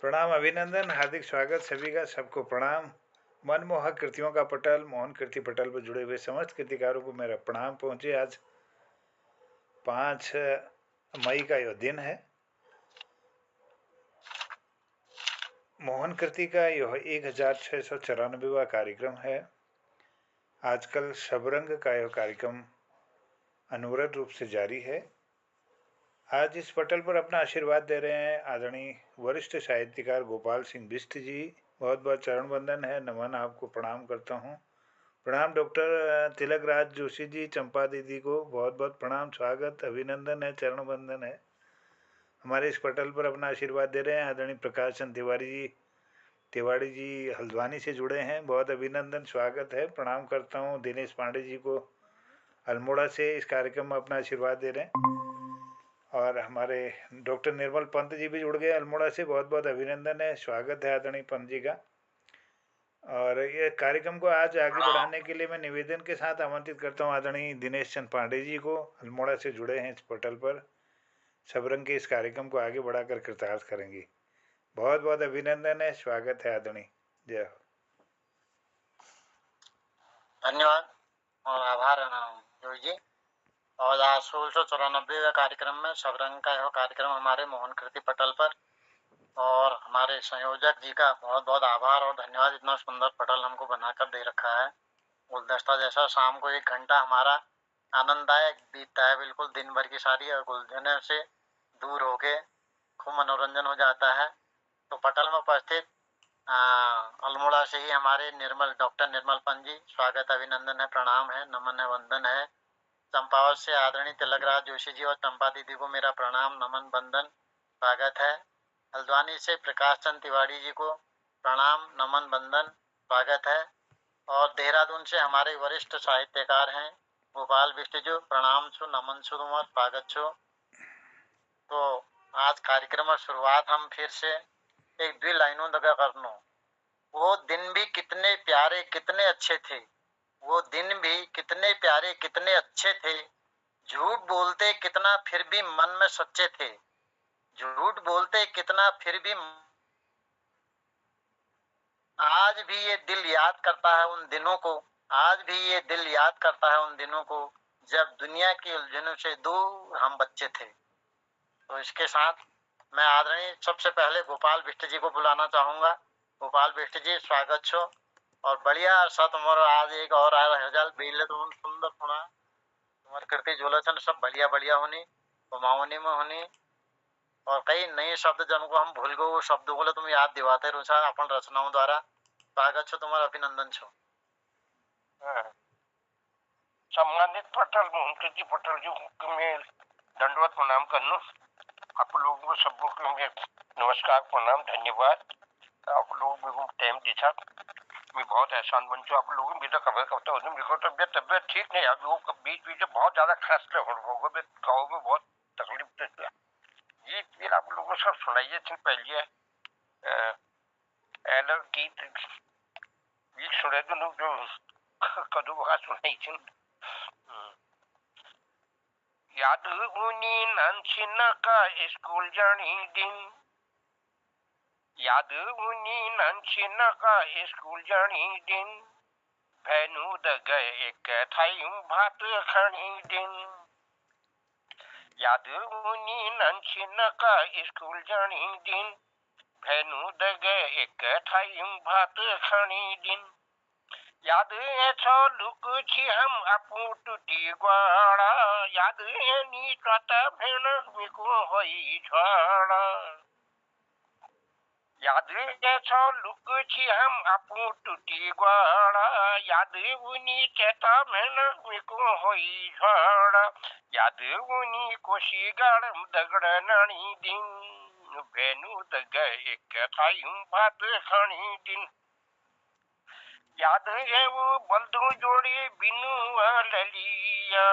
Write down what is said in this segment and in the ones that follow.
प्रणाम, अभिनंदन, हार्दिक स्वागत सभी का। सबको प्रणाम। मनमोहक कृतियों का पटल, मोहन कृति पटल पर जुड़े हुए समस्त कृतिकारों को मेरा प्रणाम पहुंचे। आज 5 मई का यह दिन है। मोहन कृति का यह 1694वां कार्यक्रम है। आजकल शबरंग का यह कार्यक्रम अनवरत रूप से जारी है। आज इस पटल पर अपना आशीर्वाद दे रहे हैं आदरणीय वरिष्ठ साहित्यकार गोपाल सिंह बिष्ट जी। बहुत बहुत चरण वंदन है, नमन, आपको प्रणाम करता हूँ। प्रणाम डॉक्टर तिलक राज जोशी जी, चंपा दीदी को बहुत बहुत प्रणाम, स्वागत, अभिनंदन है, चरण वंदन है। हमारे इस पटल पर अपना आशीर्वाद दे रहे हैं आदरणीय प्रकाश चंद तिवाड़ी जी हल्द्वानी से जुड़े हैं, बहुत अभिनंदन, स्वागत है, प्रणाम करता हूँ। दिनेश पांडे जी को अल्मोड़ा से इस कार्यक्रम में अपना आशीर्वाद दे रहे हैं। और हमारे डॉक्टर निर्मल पंत जी भी जुड़ गए अल्मोड़ा से, बहुत बहुत अभिनंदन है, स्वागत है आदरणीय पंत जी का। और ये कार्यक्रम को आज आगे बढ़ाने के लिए मैं निवेदन के साथ आमंत्रित करता हूँ आदरणीय दिनेश चंद पांडे जी को, अल्मोड़ा से जुड़े हैं इस पोर्टल पर। सबरंग के इस कार्यक्रम को आगे बढ़ाकर कृतार्थ करेंगे। बहुत बहुत अभिनंदन है, स्वागत है आदरणीय। जय हो। धन्यवाद और आभार जोशी जी। और आज 1694 कार्यक्रम में सबरंग का यह कार्यक्रम हमारे मोहन कृति पटल पर, और हमारे संयोजक जी का बहुत बहुत आभार और धन्यवाद। इतना सुंदर पटल हमको बनाकर दे रखा है, गुलदस्ता जैसा। शाम को 1 घंटा हमारा आनंददायक बीतता है, बिल्कुल दिन भर की सारी उलझनों से दूर होके खूब मनोरंजन हो जाता है। तो पटल में उपस्थित अल्मोड़ा से ही हमारे डॉक्टर निर्मल पंत जी, स्वागत, अभिनंदन है, प्रणाम है, नमन है, वंदन है। चंपावत से आदरणीय तिलकराज जोशी जी और चंपा दीदी को मेरा प्रणाम, नमन, वंदन, स्वागत है। हल्द्वानी से प्रकाश चंद तिवाड़ी जी को प्रणाम, नमन, वंदन, स्वागत है। और देहरादून से हमारे वरिष्ठ साहित्यकार हैं गोपाल बिष्ट जी, प्रणाम छु, नमन छु और स्वागत छु। तो आज कार्यक्रम की शुरुआत हम फिर से एक 2 लाइनों दगा करनो। वो दिन भी कितने प्यारे कितने अच्छे थे, वो दिन भी कितने प्यारे कितने अच्छे थे, झूठ बोलते कितना फिर भी मन में सच्चे थे, झूठ बोलते कितना फिर भी। आज भी ये दिल याद करता है उन दिनों को, आज भी ये दिल याद करता है उन दिनों को, जब दुनिया की उलझनों से दूर हम बच्चे थे। तो इसके साथ मैं आदरणीय सबसे पहले गोपाल बिष्ट जी को बुलाना चाहूंगा। गोपाल बिष्ट जी, स्वागत छो। और बढ़िया सत मोर आज एक और आ हजार बेले तो सुंदर सुना तुम्हारे कृति जोलसन सब बढ़िया बढ़िया होनी, कुमाऊनी में होनी। और कई नए शब्द जिनको हम भूल गए, वो शब्दों को तुम याद दिवाते रुचा अपन रचनाओं द्वारा। स्वागत छो, तुम्हारा अभिनंदन छो। सम्मानित पटल मोहन कृति पटल जी को मैं दंडवत प्रणाम करना। आप लोगों को सबको मैं नमस्कार, प्रणाम, धन्यवाद। आप लोग मेरे को टाइम दिया, मैं बहुत एहसान बन चुका। आप लोगों मेरा खबर करता हूँ, मेरे को तबियत ठीक नहीं, आप लोगों का बीच बीच बहुत ज्यादा खसले होगा, मैं गाँव में बहुत तकलीफ देता। ये फिर आप लोगों को सब सुनाइए थी पहले एलर की सुने तो लोग जो कदू बगा सुनाई थी। याद उनी नंचिना का स्कूल जानी दिन, याद उनी नंचिना का स्कूल जानी दिन, भैनू द गए एक थाई भात खानी दिन। याद उनी नंचिना का स्कूल जानी दिन, भैनू द गए एक थाई भात खानी दिन। याद छो लुक छी हम अपू टूटी ग्वाड़ा, याद नी कता भेण मिको होई झड़ा। याद छो लुक छी हम अपू टूटी ग्वाड़ा, याद उनी चेता भेण मिको होई झड़ा। याद उनी कोशी गाड़म दगड़ नानी दिन, भेनू दग एक थाई भात खानी दिन। याद है वो बल्दू जोड़ी बिनु ललिया,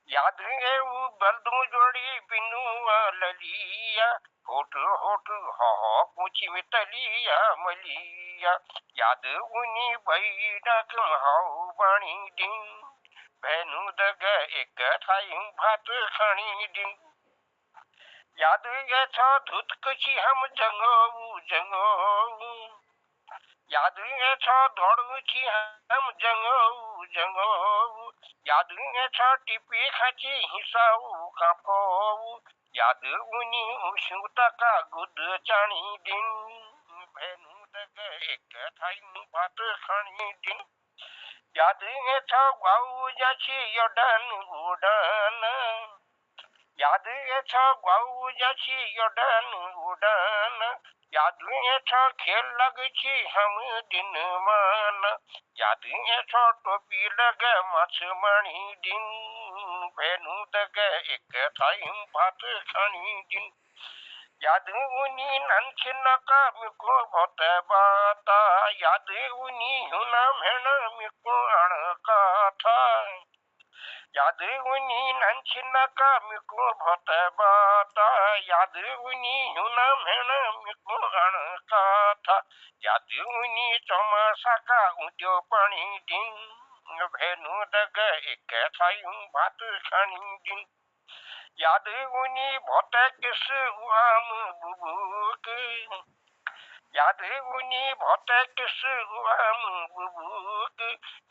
याद है वो बल्दू जोड़ी बिनु ललिया, होट होट हा पूछी में तलिया मलिया। याद उनी बैठक हाउ बाणी दिन, भैनू दग एक थाई भात खानी दिन। याद येथ धूत कशी हम जंगवू जंगवू याद येथ दौडूची हम जंगवू जंगवू याद येथ टिपी खाची हिसाऊ कापवू याद उनी उशुता का गुद चाणी दिन भेनू दग एक थाई भात खाणी दिन याद येथ वाऊ जाची योडन उडन याद येथ वाऊ जाची योडन उडन याद येथ खेल लगची हम दिन मान याद येथ टोपी लग माछ मणी दिन भेनू दग एक थाई भात खाणी दिन याद उनी नंच नका मिको भोत बाता याद उनी हुना मेण मिको अणकाथा याद उनी नंच नका मिको भोत बाता याद उनी हुना मेण मिको अणकाथा याद उनी चौमासा का उद्यो पाणी दिन भेनू दग एक थाई भात खाणी दिन याद उनी भोत किस आम बुबुक याद उनी भोत किस आम बुबुक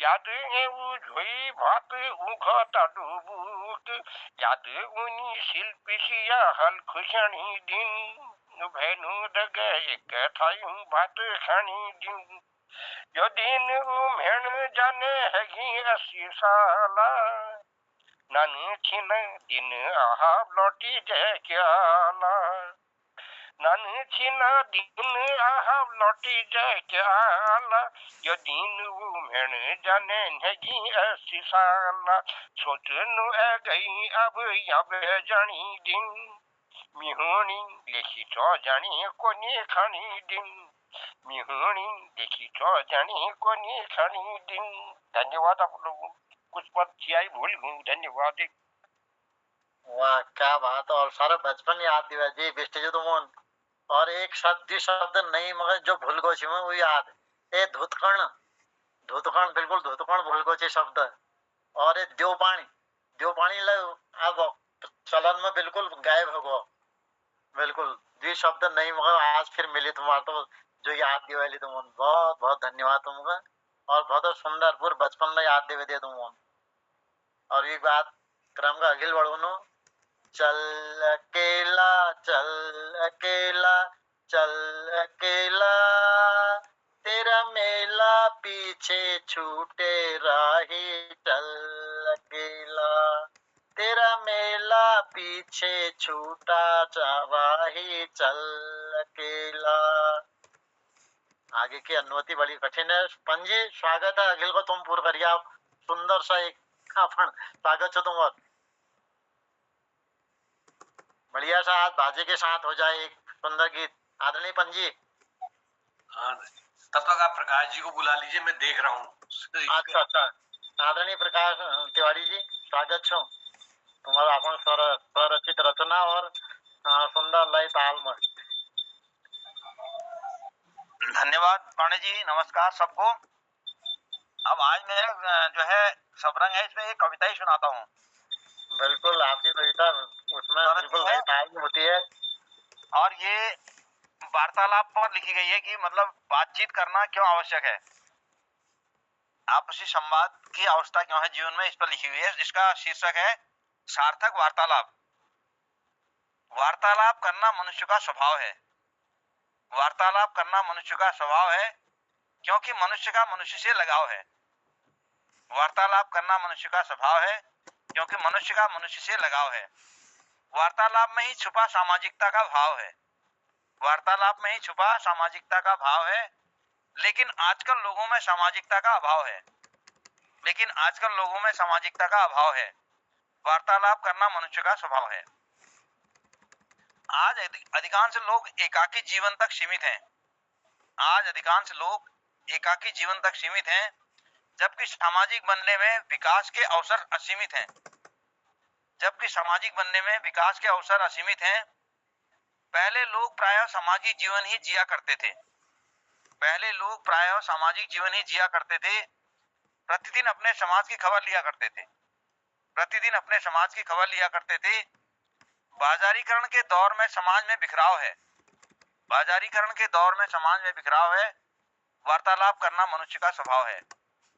याद एऊ झोई भात उघता डुबुक याद उनी शिल्पिशिया हल खुशणी दिन भेनू दग एक थाई भात खाणी दिन यो दिन मेण जाने हगी 80 साला नानी छिन दिन आहा लौटी जय क्याला नानी छिन दिन आहा लौटी जय क्याला यो दिन वो मेण जाने नगी 80 साला सोचनु ए गई अब जानी दिन मिहुणी लेखी तो जानी कोनी खानी दिन मिहुणी देखी तो जानी कोनी खानी दिन। धन्यवाद आप लोगों कुछ पद किया भूल गई धन्यवाद। वाह क्या बात। और सारा बचपन याद दिवा जी बिस्टे जो तुम और एक शब्द नहीं मगर जो भूल गो छी वो याद ए धुतकण बिल्कुल धुतकण भूल गो छी शब्द और ये देव पानी अब चलन में बिल्कुल गायब हो गो बिल्कुल जी शब्द नहीं मगर आज फिर मिली तुम्हारा तो जो याद दिवाली तुम बहुत बहुत धन्यवाद तुमका और बहुत सुंदर पूरे बचपन में याद दिवे दिया तुम और एक बात क्रम का अखिल बढ़ो चल अकेला तेरा मेला पीछे छूटे राही चल अकेला तेरा मेला पीछे छूटा राही चल अकेला। आगे की अनुमति बड़ी कठिन है पंजी स्वागत है अखिल को तुम पूर्ण करिए सुंदर सा एक स्वागत है तुम और बढ़िया सा आज बाजे के साथ हो जाए एक सुंदर गीत आदरणीय पंजी। हाँ तब तक आप प्रकाश जी को बुला लीजिए मैं देख रहा हूँ। अच्छा आदरणीय प्रकाश तिवारी जी स्वागत छो तुम्हारा अपन स्वरचित रचना और सुंदर लय ताल में। धन्यवाद पांडे जी नमस्कार सबको। अब आज मैं जो है सबरंग है इसमें एक कविता ही सुनाता हूँ। बिल्कुल आपकी कविता उसमें बिल्कुल लय ताल में होती है और ये वार्तालाप पर लिखी गई है कि मतलब बातचीत करना क्यों आवश्यक है आपसी संवाद की अवस्था क्यों है जीवन में इस पर लिखी हुई है। इसका शीर्षक है सार्थक वार्तालाप। वार्तालाप करना मनुष्य का स्वभाव है। वार्तालाप करना मनुष्य का स्वभाव है क्योंकि मनुष्य का मनुष्य से लगाव है। वार्तालाप करना मनुष्य का स्वभाव है क्योंकि मनुष्य का मनुष्य से लगाव है। वार्तालाप में ही छुपा सामाजिकता का भाव है। वार्तालाप में ही छुपा सामाजिकता का भाव है लेकिन आजकल लोगों में सामाजिकता का अभाव है। वार्तालाप करना मनुष्य का स्वभाव है। आज अधिकांश लोग एकाकी जीवन तक सीमित हैं जबकि सामाजिक बनने में विकास के अवसर असीमित हैं। पहले लोग प्रायः सामाजिक जीवन ही जिया करते थे। प्रतिदिन अपने समाज की खबर लिया करते थे। बाजारीकरण के दौर में समाज में बिखराव है। बाजारीकरण के दौर में समाज में बिखराव है। वार्तालाप करना मनुष्य का स्वभाव है।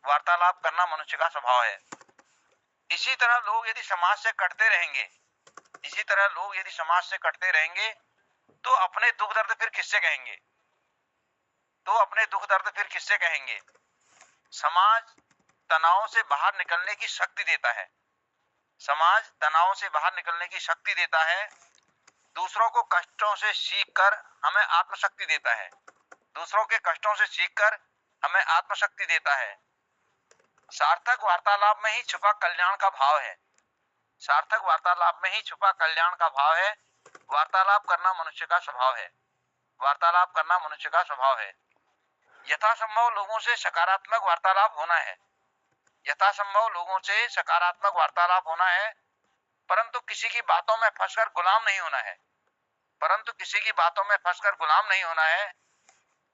वार्तालाप करना मनुष्य का स्वभाव है। इसी तरह लोग यदि समाज से कटते रहेंगे, इसी तरह लोग यदि समाज से कटते रहेंगे तो अपने दुख दर्द फिर किससे कहेंगे? तो अपने दुख दर्द फिर किससे कहेंगे? समाज तनाव से बाहर निकलने की शक्ति देता है। समाज तनाव से बाहर निकलने की शक्ति देता है। दूसरों को कष्टों से सीखकर हमें आत्मशक्ति देता है। दूसरों के कष्टों से सीखकर हमें आत्मशक्ति देता है। सार्थक वार्तालाप में ही छुपा कल्याण का भाव है। सार्थक वार्तालाप में ही छुपा कल्याण का भाव है। वार्तालाप करना मनुष्य का स्वभाव है। वार्तालाप करना मनुष्य का स्वभाव है। यथासंभव लोगों से सकारात्मक वार्तालाप होना है। यथासंभव लोगों से सकारात्मक वार्तालाप होना है, परंतु किसी की बातों में फंसकर गुलाम नहीं होना है। परंतु किसी की बातों में फंसकर गुलाम नहीं होना है।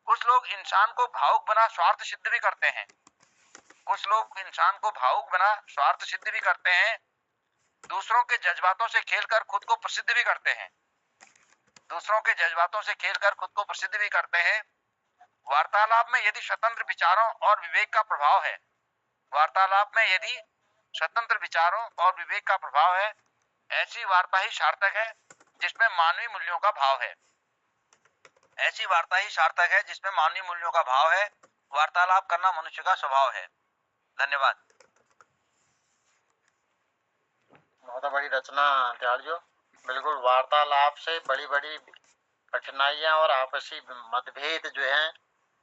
कुछ लोग इंसान को भावुक बना स्वार्थ सिद्ध भी करते हैं। कुछ लोग इंसान को भावुक बना स्वार्थ सिद्ध भी करते हैं। दूसरों के जज्बातों से खेलकर खुद को प्रसिद्ध भी करते हैं। दूसरों के जज्बातों से खेलकर खुद को प्रसिद्ध भी करते हैं। वार्तालाप में यदि स्वतंत्र विचारों और विवेक का प्रभाव है, वार्तालाप में यदि स्वतंत्र विचारों और विवेक का प्रभाव है, ऐसी वार्ता ही सार्थक है जिसमें मानवीय मूल्यों का भाव है। ऐसी वार्ता ही सार्थक है जिसमें मानवीय मूल्यों का भाव है। वार्तालाप करना मनुष्य का स्वभाव है। धन्यवाद। बहुत बड़ी रचना त्यागजो। बिल्कुल वार्तालाप से बड़ी बड़ी कठिनाइयां और आपसी मतभेद जो है,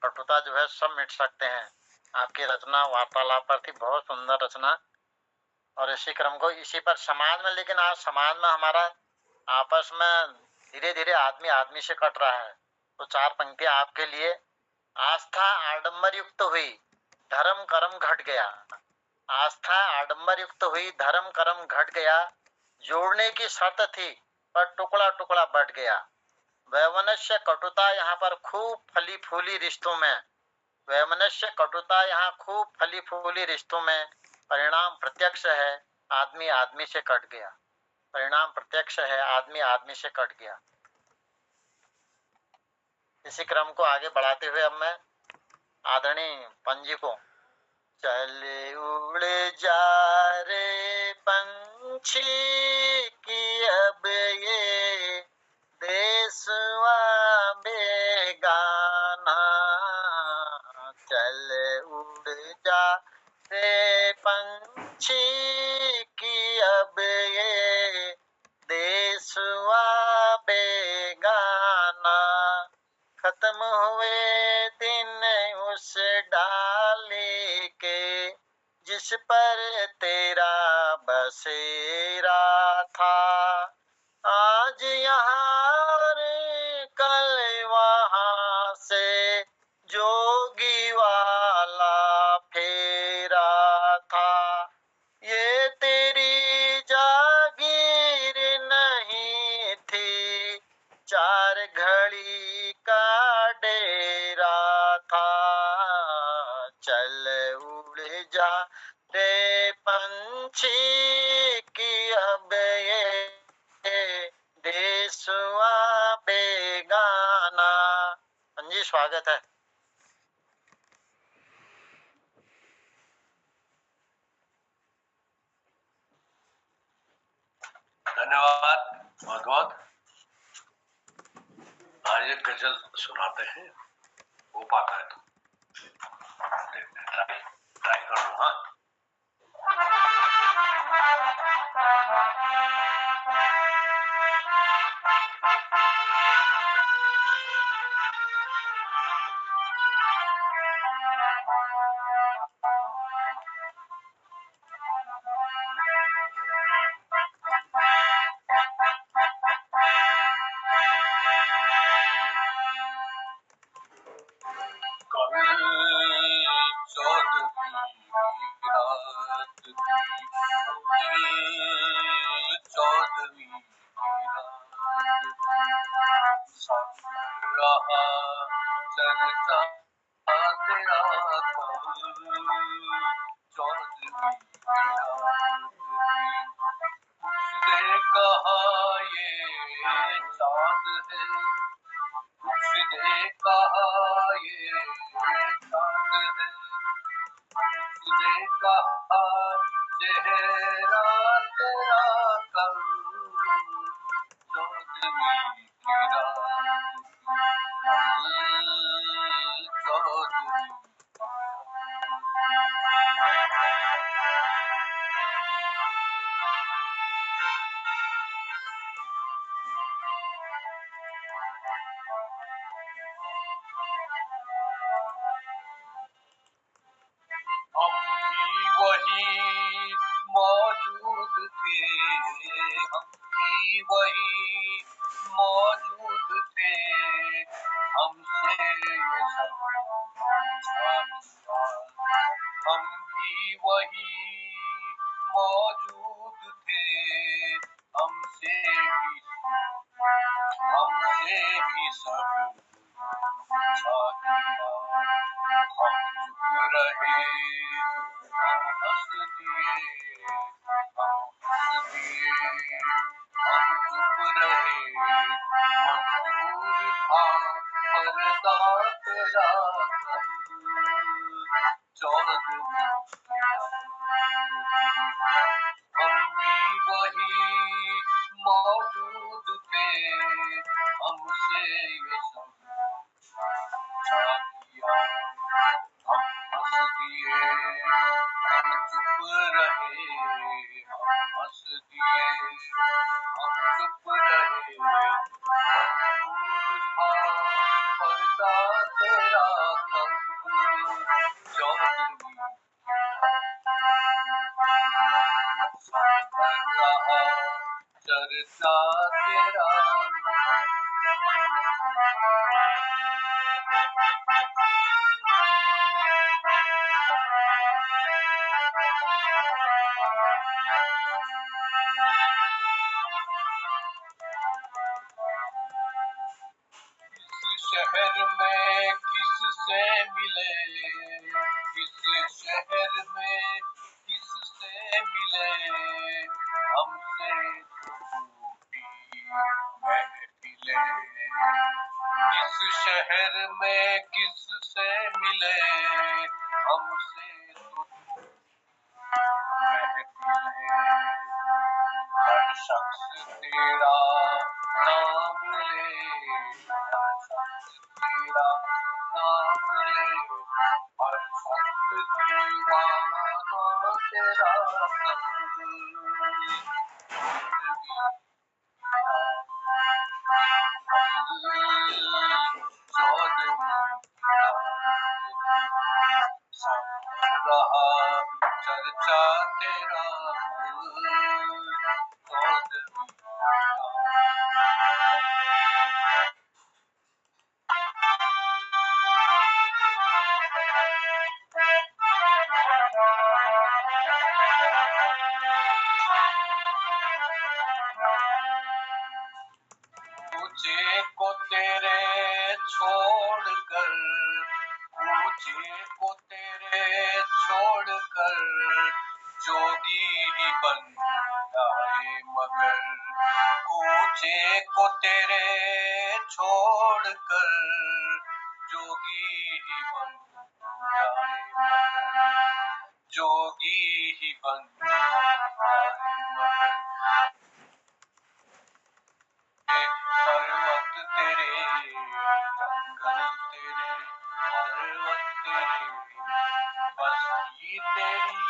कटुता जो है, सब मिट सकते हैं। आपकी रचना वार्तालाप पर थी, बहुत सुंदर रचना। और इसी क्रम को इसी पर समाज में, लेकिन आज समाज में हमारा आपस में धीरे धीरे आदमी आदमी से कट रहा है। तो 4 पंक्तियां आपके लिए। आस्था आडंबर युक्त हुई, धर्म कर्म घट गया। आस्था आडंबर युक्त हुई, धर्म कर्म घट गया। जोड़ने की शर्त थी पर टुकड़ा टुकड़ा बट गया। वैमनस्य कटुता यहाँ पर खूब फली फूली रिश्तों में। वैमनस्य कटुता यहाँ खूब फली फूली रिश्तों में। परिणाम प्रत्यक्ष है, आदमी आदमी से कट गया। परिणाम प्रत्यक्ष है, आदमी आदमी से कट गया। इसी क्रम को आगे बढ़ाते हुए अब मैं आदरणीय पंजी को। चले उड़ जा रे पंछी की अब ये देशवा बेगाना। चल उड़ जा रे पंछी की अब ये देशवा बेगाना। खत्म हुए दिन उस डाली के जिस पर तेरा बसेरा था। आज यहाँ और कल वहाँ से जोगी वाला फेरा था। ये तेरी जागीर नहीं थी, 4 घड़ी का डेरा था। चल उड़ जा रे पंछी की अब ये देशवा बेगाना। पंजी स्वागत है। धन्यवाद बहुत बहुत। आज एक गजल सुनाते हैं, हो पाता है तो ट्राई कर लो। हाँ, कहा ये चांद है, उसने कहा ये चांद है, उसने कहा चेहरा तेरा कल चौदहवीं की रात, चौदहवीं। हम भी वही मौजूद थे, हम भी वही मौजूद थे, हमसे ये सब पूछा गया। हम भी वही मौजूद थे, हमसे भी सब पूछा गया। हम चुप रहे, हम हंस दिए, हम हंस दिए, हम चुप रहे। मंजूर था पर्दा तेरा कब चौदहवीं की रात। हम भी वही मौजूद थे, हमसे ये सब पूछा गया। हम हंस दिए, हम चुप रहे, हम हंस दिए, हम चुप रहे। मंजूर था पर्दा तेरा कब चौदहवीं रहा चर्चा तेरा। इस शहर में किससे मिले, इस शहर में किससे मिले, हमसे टूटी महफिलें। इस शहर में किससे मिले, हमसे महफिलें। हर शख्स तेरा नाम ले, हर शख्स तेरा नाम ले, हर शख्स दीवाना तेरा रहा चर्चा तेरा ऊंचे को तेरे छोड़कर, ऊंचे को तेरे छोड़कर जोगी ही बन जाए मगर, ऊंचे को तेरे छोड़कर जोगी ही बन जाए मगर, जोगी ही बन जाए मगर। पर्वत तेरे जंगल तेरे, पर्वत तेरे बस्ती तेरी,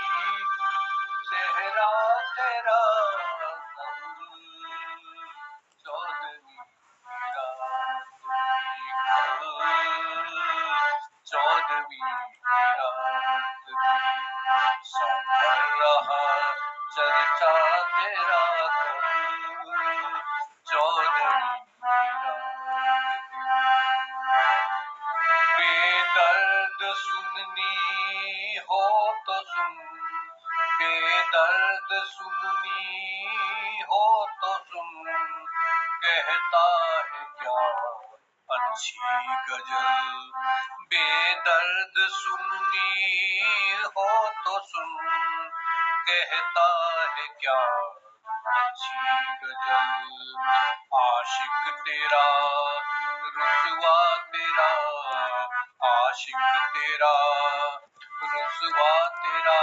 चेहरा तेरा कब चौदहवीं की रात की कब चौदहवीं की रात की। संभल रहा चर्चा तेरा कब चौदहवीं की रात की। बेदर्द सुननी हो तो सुन, बेदर्द सुननी हो तो सुन, कहता है क्या अच्छी गजल। बेदर्द सुननी हो तो सुन, कहता है क्या गजल आशिक तेरा रुसवा तेरा, आशिक तेरा रुसवा तेरा,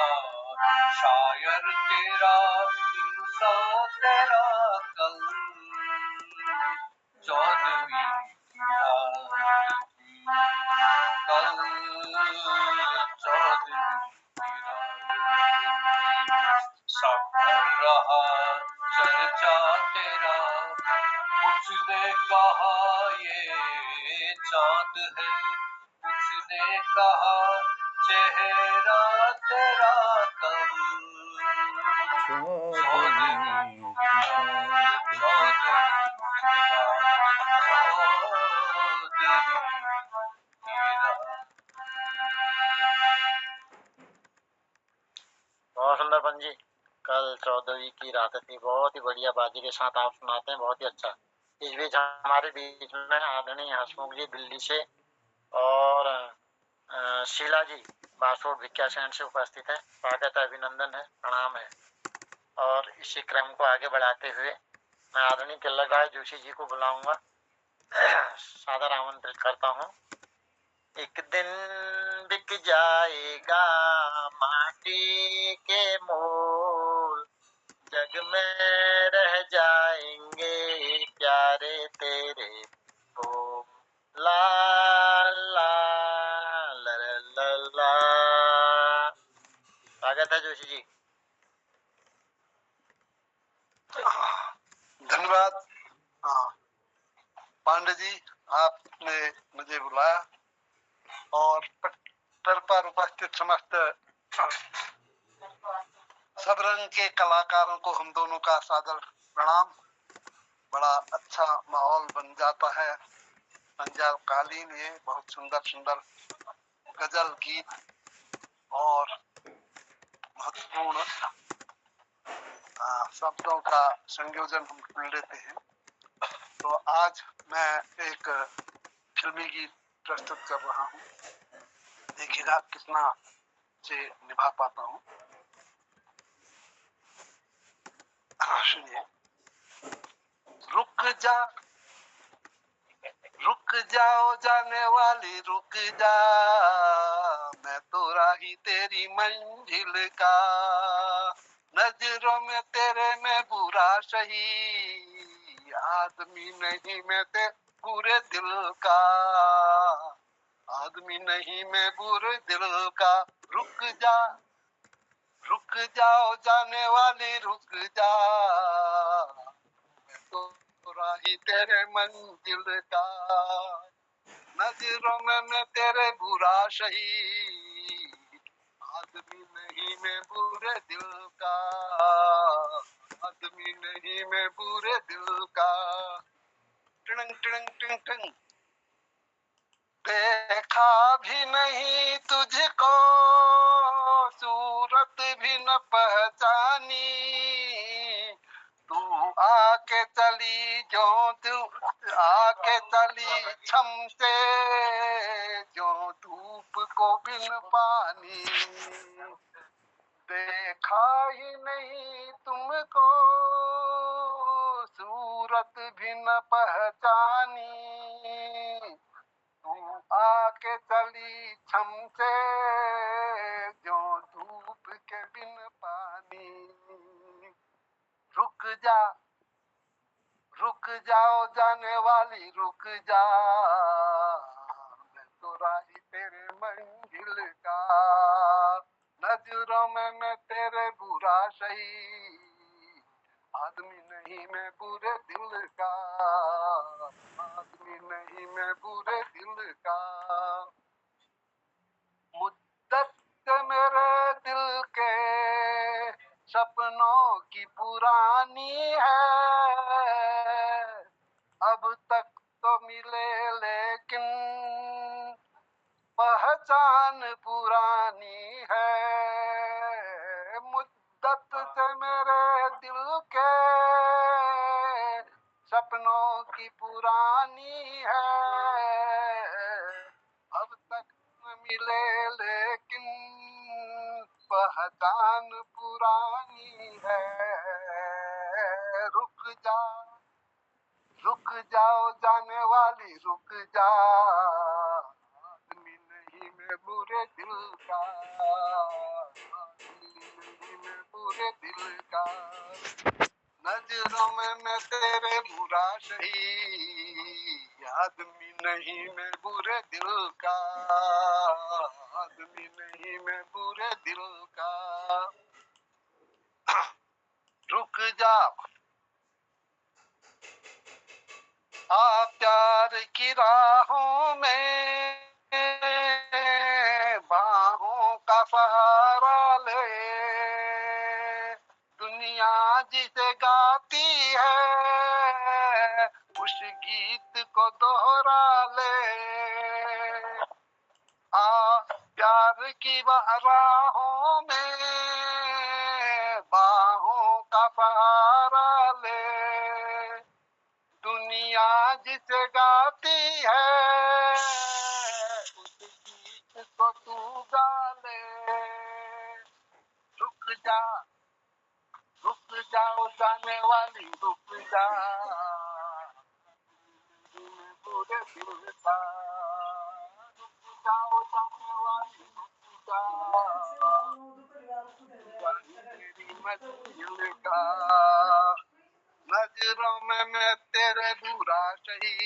शायर तेरा इंसान तेरा, कल 14वीं की रात थी, कल 14वीं की रात, सब कर रहा चर्चा तेरा, कुछ ने कहा ये चांद है, कुछ ने कहा चेहरा तेरा, कल 14वीं की रात, 14वीं की रात। बहुत सुंदर पंजी। कल 14वीं की रात थी, बहुत ही बढ़िया बाजी के साथ आप सुनाते हैं, बहुत ही अच्छा। इस बीच हमारे बीच में आदरणीय हसमुख जी दिल्ली से और शीला जी बासोड भिक्यासैन से उपस्थित है। स्वागत है, अभिनंदन है, प्रणाम है। और इसी क्रम को आगे बढ़ाते हुए मैं आदरणीय किल्लर भाई जोशी जी को बुलाऊंगा, सादर आमंत्रित करता हूँ। एक दिन बिक जाएगा माटी के मोल, जग में रह जाएंगे प्यारे तेरे बोल, ला ला ला ला ला। स्वागत है जोशी जी। धन्यवाद पांडे जी, आपने मुझे बुलाया और पट्टर पर उपस्थित समस्त सब रंग के कलाकारों को हम दोनों का सादर प्रणाम। बड़ा अच्छा माहौल बन जाता है पंजाब कालीन, ये बहुत सुंदर सुंदर गजल गीत और महत्वपूर्ण शब्दों का संयोजन हम सुन लेते हैं। तो आज मैं एक फिल्मी गीत प्रस्तुत कर रहा हूँ, देखिएगा कितना से निभा पाता हूँ। सुनिए। रुक जाओ जाने वाली रुक जा, मैं तो राही तेरी मंजिल का, नजरों में तेरे में बुरा सही, आदमी नहीं मैं ते बुरे दिल का, आदमी नहीं मैं बुरे दिल का। रुक जाओ जाने वाली रुक जा, मैं तो राही तेरे मंजिल का, नजरों में मैं तेरे बुरा सही, आदमी नहीं मैं बुरे दिल का, आदमी नहीं मैं बुरे दिल का। टिंग टिंग टिंग टिंग। देखा भी नहीं तुझको, सूरत भी न पहचानी, तू आके चली जो तू आके चली छम से, जो धूप को बिन पानी, देखा ही नहीं तुमको, सूरत भी न पहचानी, तू आके चली छम से, जो धूप के बिन पानी। रुक जाओ जाने वाली रुक जा, मैं तो राही तेरे मंजिल का, नजरों में मैं तेरे बुरा सही, आदमी नहीं मैं बुरे दिल का, आदमी नहीं मैं बुरे दिल का। मुद्दत से मेरे दिल के सपनों की पुरानी है, अब तक तो मिले लेकिन पहचान पुरानी है, मुद्दत से मेरे दिल के सपनों की पुरानी है, अब तक न मिले लेकिन पहचान पुरानी है। रुक जा, रुक जाओ जाने वाली रुक जा, आदमी नहीं मैं बुरे दिल का, आदमी नहीं मैं बुरे दिल का, नजरों में मैं तेरे बुरा सही, आदमी नहीं मैं बुरे दिल का, आदमी नहीं मैं बुरे दिल का, रुक जा आ प्यार की राहों में, बाहों का सहारा ले, दुनिया जिसे गाती है उस गीत को दोहरा ले, आ प्यार की राहों में, बाहों का सहारा ले, दुनिया जिसे गाती है उस गीत को तू गा ले, रुक जा, रुक जाओ जाने वाली रुक जा, पूरे दिल का, रुक जाओ जाने वाली रुक जा, तेरी मंजिल का, नजरों में मैं तेरे बुरा सही,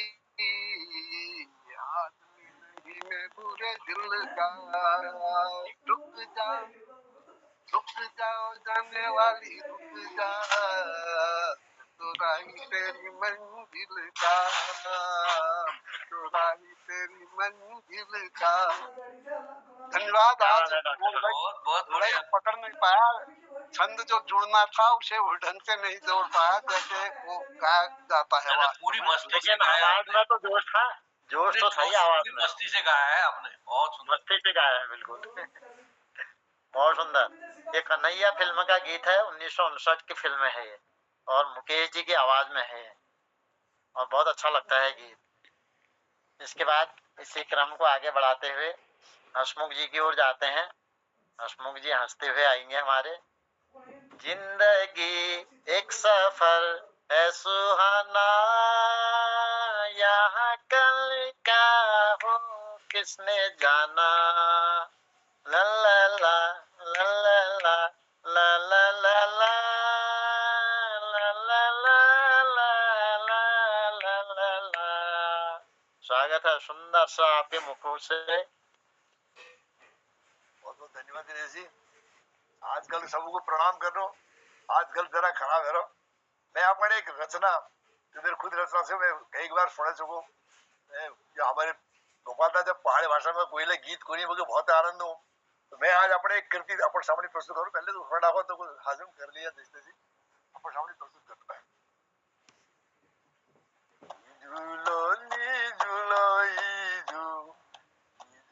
आदमी नहीं मैं बुरे दिल का, रुक जा, रुक जाओ जाने वाली रुक जा, तो राही तेरी मंजिल का, तो राही तेरी मंजिल का। धन्यवाद। आज बहुत बहुत बढ़िया। पकड़ नहीं पाया, छंद जो जुड़ना था उसे वो ढंग से नहीं जोड़ पाया जैसे वो गाया जाता है। मैंने पूरी मस्ती से गाया, आवाज में तो जोश था, जोश तो था ही आवाज में, मस्ती से गाया है आपने, बहुत सुंदर मस्ती से गाया है, बिल्कुल बहुत सुंदर। ये कन्हैया फिल्म का गीत है, 1959 की फिल्म है ये, और मुकेश जी की आवाज में है और बहुत अच्छा लगता है गीत। इसके बाद इसी क्रम को आगे बढ़ाते हुए हसमुख जी की ओर जाते हैं। हसमुख जी हंसते हुए आएंगे हमारे। जिंदगी एक सफर है सुहाना, यहाँ कल क्या हो किसने जाना, ला ला ला ला ला ला ला ला ला ला ला ला ला ला ला। स्वागत है सुंदर सा आपके मुखों से। बहुत बहुत धन्यवाद दिनेश जी। आजकल सबको प्रणाम कर रहा हूँ, आजकल जरा खराब है। मैं आपने एक रचना जो मेरे खुद रचना से मैं कई बार सुन चुका, हमारे गोपाल दादा जब पहाड़ी भाषा में कोई गीत कोई मुझे बहुत आनंद हो, तो मैं आज अपने एक कृति अपने सामने प्रस्तुत करूँ। पहले तो थोड़ा डाको तो हाजिर कर लिया देशते जी, अपने सामने प्रस्तुत करता है। झूलो नी झूलो झू,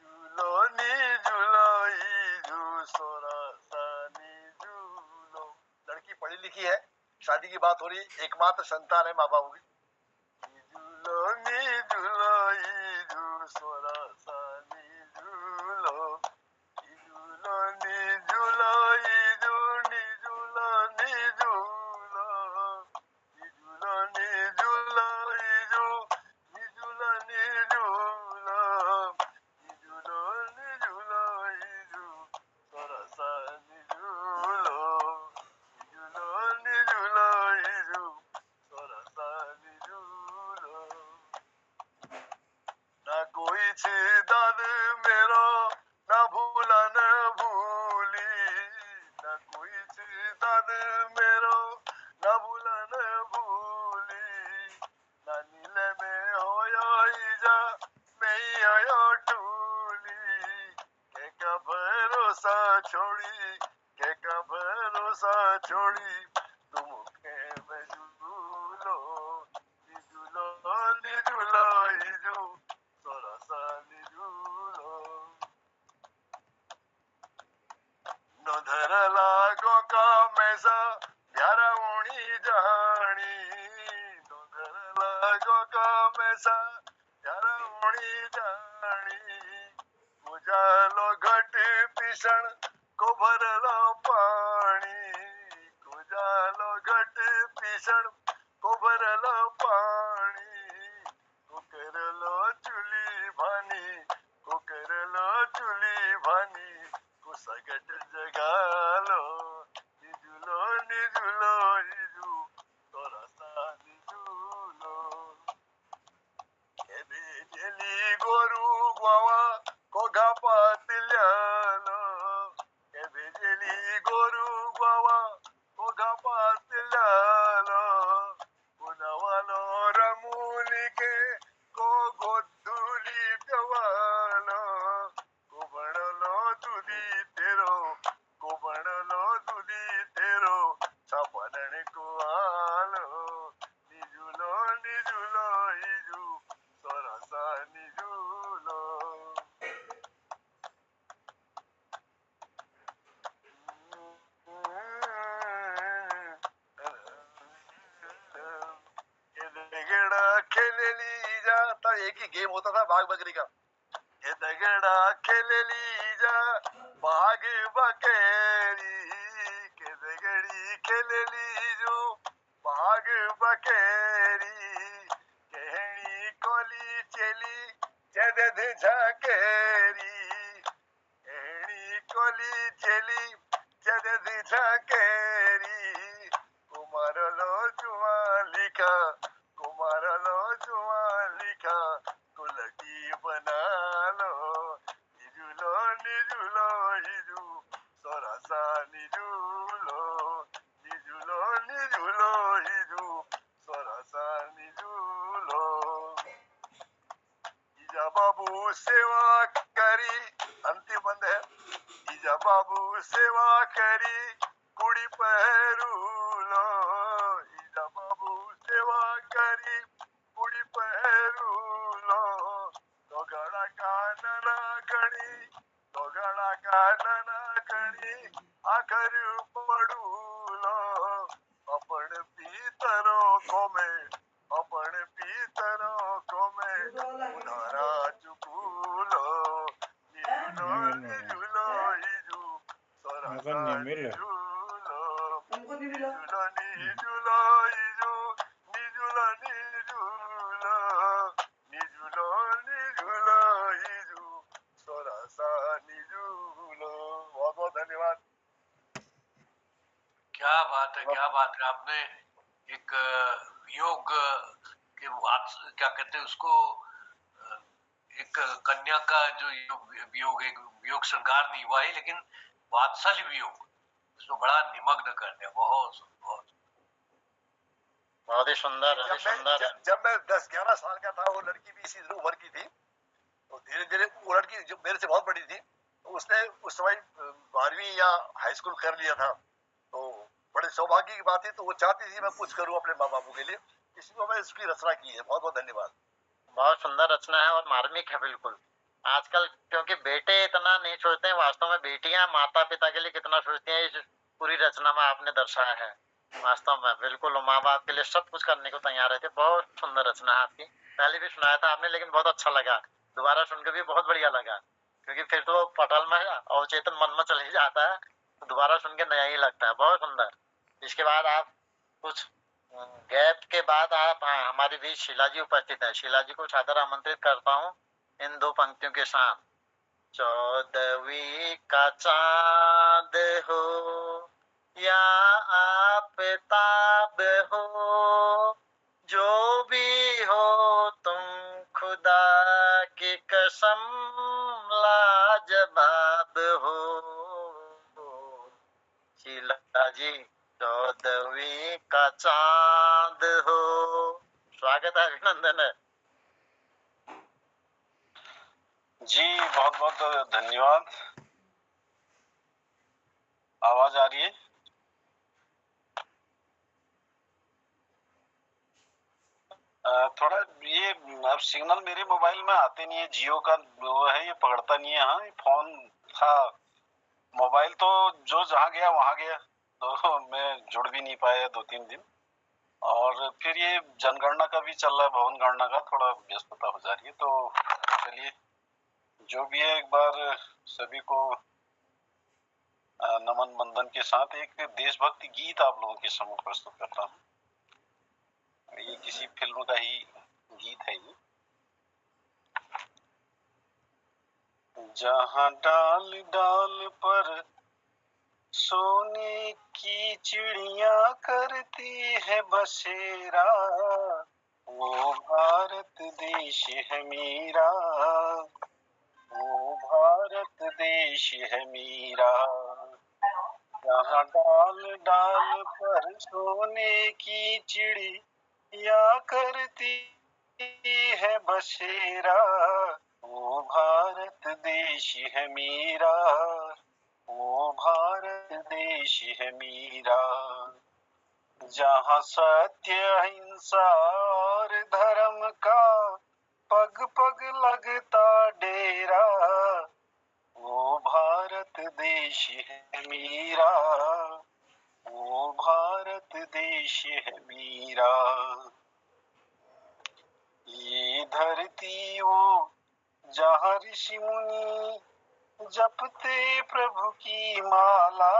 झूलो नी झूलो झू, सोरा सानी झूलो। लड़की पढ़ी लिखी है, शादी की बात हो रही, एकमात्र संतान है माँ बाबू की। झूलो नी झूलो झू, सोरा सानी झूलो, झूलो नी झूलो झू, नी झूलो नी झूलो, झूलो नी झूलो झू, नी झूलो नी झूलो, झूलो नी झूलो झू, सोरा सानी झूलो, झूलो नी झूलो झू, सोरा सानी झूलो। ना कोई दाद मेरो ना भूला न भूली, ना कोई दाद मेरो ना भूला न भूली, ना नीले में होयो ईजा मैं आयो टूली, के का भरोसा छोड़ी, के का भरोसा छोड़ी, तुम के में झूलो, झूलो झूलो झू, सोरा सानी झूलो। नधर लागो का मैसा प्यारा उणी जानी, नधर लागो का मैसा प्यारा उणी जानी, कुजालो घट पिसण को भरलो पानी, कुजालो घट पिसण तब एक ही गेम होता था बाघ बकरी का। ये दगड़ा खेलेली जा बाघ बकरी, के दगड़ी खेलेली जो बाघ बकरी, कहनी कोली चली जदद झाकेरी, कहनी कोली चली जदद झाकेरी, कुमार लो जुआ लिखा, कुमार लो जुआ लिखा, कुलटी बना लो, निजुलो निजुलो हिजू, सोरासा निजुलो, निजुलो निजुलो हिजू, सोरासा निजुलो। ईजा बाबू सेवा करी, अंतिम बंद है। ईजा बाबू सेवा करी कुड़ी पहरूलो, ईजा बाबू सेवा करी कुड़ी पहरूलो, दोगड़ा का नना कणी, दोगड़ा का नना कणी आखर पड़ूलो, अपन पीतरों को में, अपन पीतरों को में उधारा चुकूलो, निजुलो निजुलो हिजू, सोरासा निजुलो, निजुलो निजुलो हिजू, निजुलो निजुलो, निजुलो निजुलो हिजू, सोरासा निजुलो। बहुत बहुत धन्यवाद। क्या बात है, क्या बात है। आपने एक योग के क्या कहते हैं उसको, एक कन्या का जो योग, एक योग श्रृंगार नहीं हुआ है, लेकिन वात्सल्य वियोग उसको बड़ा निमग्न कर दिया। बहुत बहुत ही सुंदर, अति सुंदर। जब मैं 10-11 साल का था, वो लड़की भी इसी उम्र की थी, तो धीरे धीरे वो लड़की जो मेरे से बहुत बड़ी थी, तो उसने उस समय 12वीं या हाई स्कूल कर लिया था, तो बड़े सौभाग्य की बात है। तो वो चाहती थी मैं कुछ करूं अपने माँ बापू के लिए, इसलिए मैं इसकी रचना की है। बहुत बहुत धन्यवाद। बहुत सुंदर रचना है और मार्मिक है बिल्कुल। आजकल क्योंकि बेटे इतना नहीं सोचते हैं, वास्तव में बेटियां माता पिता के लिए कितना सोचती हैं, इस पूरी रचना में आपने दर्शाया है। वास्तव में बिल्कुल माँ बाप के लिए सब कुछ करने को तैयार रहते। बहुत सुंदर रचना है आपकी। पहले भी सुनाया था आपने, लेकिन बहुत अच्छा लगा, दोबारा सुनकर भी बहुत बढ़िया लगा, क्योंकि फिर तो पटल में अवचेतन मन में चल ही जाता है, तो दोबारा सुन के नया ही लगता है। बहुत सुंदर। इसके बाद आप कुछ गैप के बाद आप हमारे बीच शीला जी उपस्थित है। शीला जी को सादर आमंत्रित करता हूँ इन दो पंक्तियों के साथ। 14वीं का चांद हो या आफताब हो, जो भी हो तुम खुदा की कसम लाजवाब हो। शीला जी 14वीं का चांद हो। स्वागत है, अभिनंदन है जी। बहुत बहुत धन्यवाद। आवाज आ रही है? थोड़ा ये अब सिग्नल मेरे मोबाइल में आते नहीं है, जियो का वो है, ये पकड़ता नहीं है। हाँ, फोन था, मोबाइल तो जो जहाँ गया वहां गया, तो मैं जुड़ भी नहीं पाया 2-3 दिन। और फिर ये जनगणना का भी चल रहा है, भवन गणना का थोड़ा व्यस्तता हो जा रही है। तो चलिए, जो भी है, एक बार सभी को नमन बंदन के साथ एक देशभक्ति गीत आप लोगों के सम्मुख प्रस्तुत करता हूँ। ये किसी फिल्म का ही गीत है ये। जहाँ डाल डाल पर सोने की चिड़िया करती है बसेरा, वो भारत देश है मेरा, वो भारत देश है मेरा। जहाँ डाल डाल पर सोने की चिड़िया करती है बसेरा, वो भारत देश है मेरा, वो भारत देश है मेरा। जहाँ सत्य अहिंसा और धर्म का पग पग लगता डेरा, वो भारत देश है मेरा, वो भारत देश है मेरा। ये धरती वो जहाँ ऋषि मुनि जपते प्रभु की माला,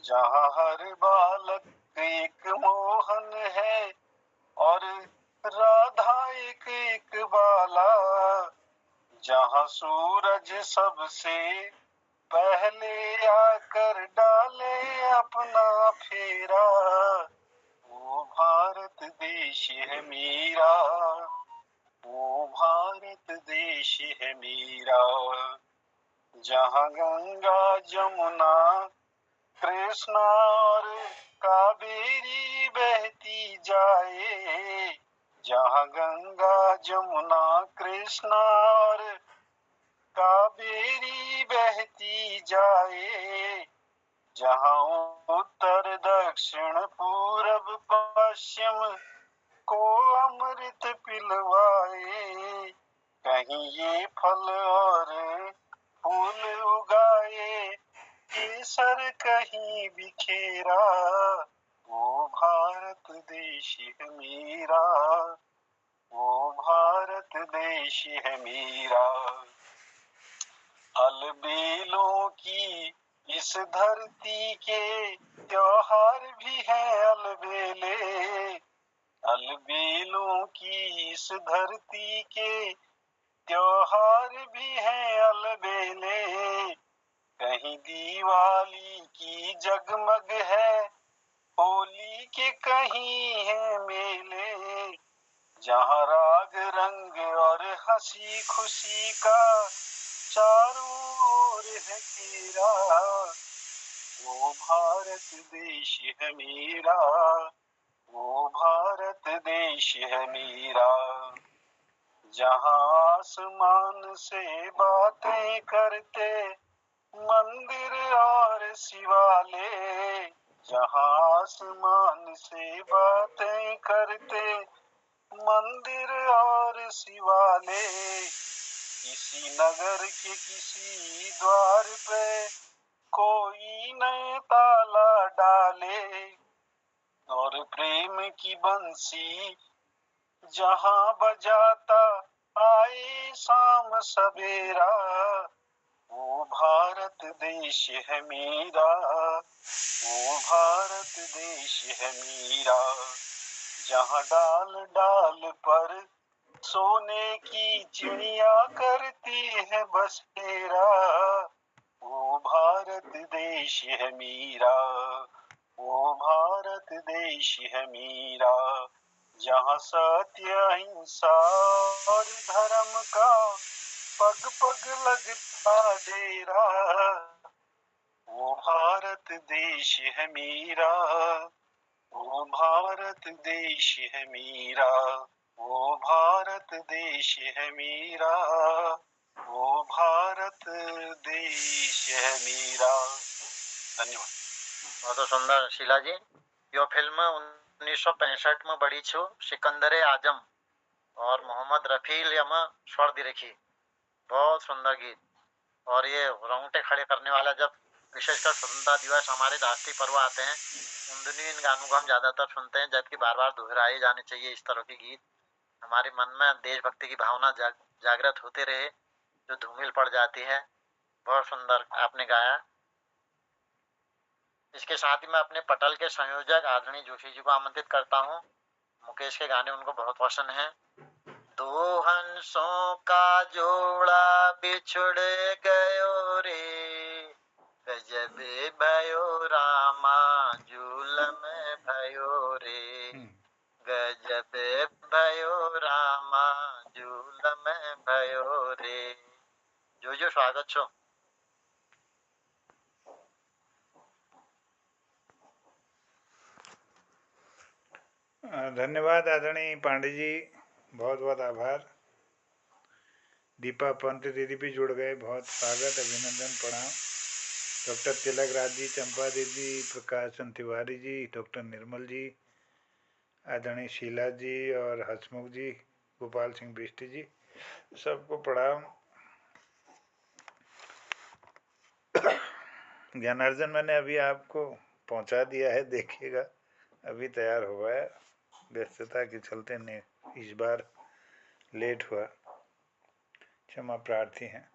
जहाँ हर बालक एक मोहन है और राधा एक एक बाला, जहाँ सूरज सबसे पहले आकर डाले अपना फेरा, वो भारत देश है मेरा, वो भारत देश है मेरा। जहाँ गंगा जमुना कृष्णा और कावेरी बहती जाए, जहाँ गंगा जमुना कृष्णा और कावेरी बहती जाए, जहाँ उत्तर दक्षिण पूरब पश्चिम को अमृत पिलवाए, कहीं ये फल और फूल उगाए, केसर कहीं बिखेरा, वो भारत देश है मेरा, वो भारत देश है मेरा। अलबेलों की इस धरती के त्योहार भी हैं अलबेले, अलबेलों की इस धरती के त्योहार भी हैं अलबेले, कहीं दिवाली की जगमग है, होली के कहीं है मेले, जहाँ राग रंग और हंसी खुशी का चारों ओर है तेरा, वो भारत देश है मेरा, वो भारत देश है मेरा। जहाँ आसमान से बातें करते मंदिर और शिवालय, जहाँ आसमान से बातें करते मंदिर और शिवालय, किसी नगर के किसी द्वार पे कोई नए ताला डाले, और प्रेम की बंसी जहाँ बजाता आए शाम सवेरा, वो भारत देश है मेरा, वो भारत देश है मेरा। जहाँ डाल डाल पर सोने की चिड़िया करती है बसेरा, वो भारत देश है मेरा, वो भारत देश है मेरा। जहाँ सत्य अहिंसा और धर्म का पग पग लगता डेरा, वो भारत देश है मेरा, वो भारत देश है मेरा, वो भारत देश है मेरा, वो भारत देश है मेरा। धन्यवाद। बहुत सुंदर शीला जी। यो फिल्म 1965 में बड़ी छो सिकंदर आजम और मोहम्मद रफील यमा स्वर दी रखी। बहुत सुंदर गीत। और ये रोंगटे खड़े करने वाला, जब विशेषकर स्वतंत्रता दिवस हमारे राष्ट्रीय पर्व आते हैं, उन दिनों इन गानों को हम ज्यादातर सुनते हैं, जबकि बार बार दोहराए जाने चाहिए इस तरह के गीत। हमारे मन में देशभक्ति की भावना जागृत होते रहे, जो धूमिल पड़ जाती है। बहुत सुंदर आपने गाया। इसके साथ ही मैं अपने पटल के संयोजक आदरणीय जोशी जी को आमंत्रित करता हूँ। मुकेश के गाने उनको बहुत पसंद हैं। दो हंसों का जोड़ा बिछुड़ गयो रे, गजब भयो रामा जुलम भयो रे, गजब भयो रामा जुलम भयो रे। जो स्वागत छो। धन्यवाद आदरणीय पांडे जी, बहुत बहुत आभार। दीपा पंत दीदी भी जुड़ गए, बहुत स्वागत, अभिनंदन, प्रणाम। डॉक्टर तिलक राज जी, चंपा दीदी, प्रकाश तिवारी जी, डॉक्टर निर्मल जी, आदरणीय शीला जी और हसमुख जी, गोपाल सिंह बिष्ट जी, सबको प्रणाम। ज्ञानार्जन मैंने अभी आपको पहुंचा दिया है, देखिएगा, अभी तैयार हुआ है। व्यस्तता के चलते ने इस बार लेट हुआ, क्षमा प्रार्थी हैं।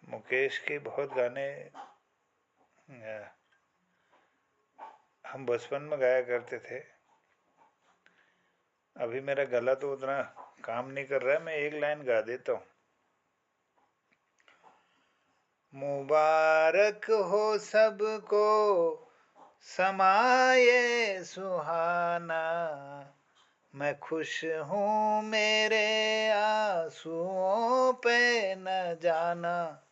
मुकेश के बहुत गाने हम बचपन में गाया करते थे। अभी मेरा गला तो उतना काम नहीं कर रहा है, मैं एक लाइन गा देता हूँ। मुबारक हो सबको समाये सुहाना, मैं खुश हूँ मेरे आंसुओं पे न जाना,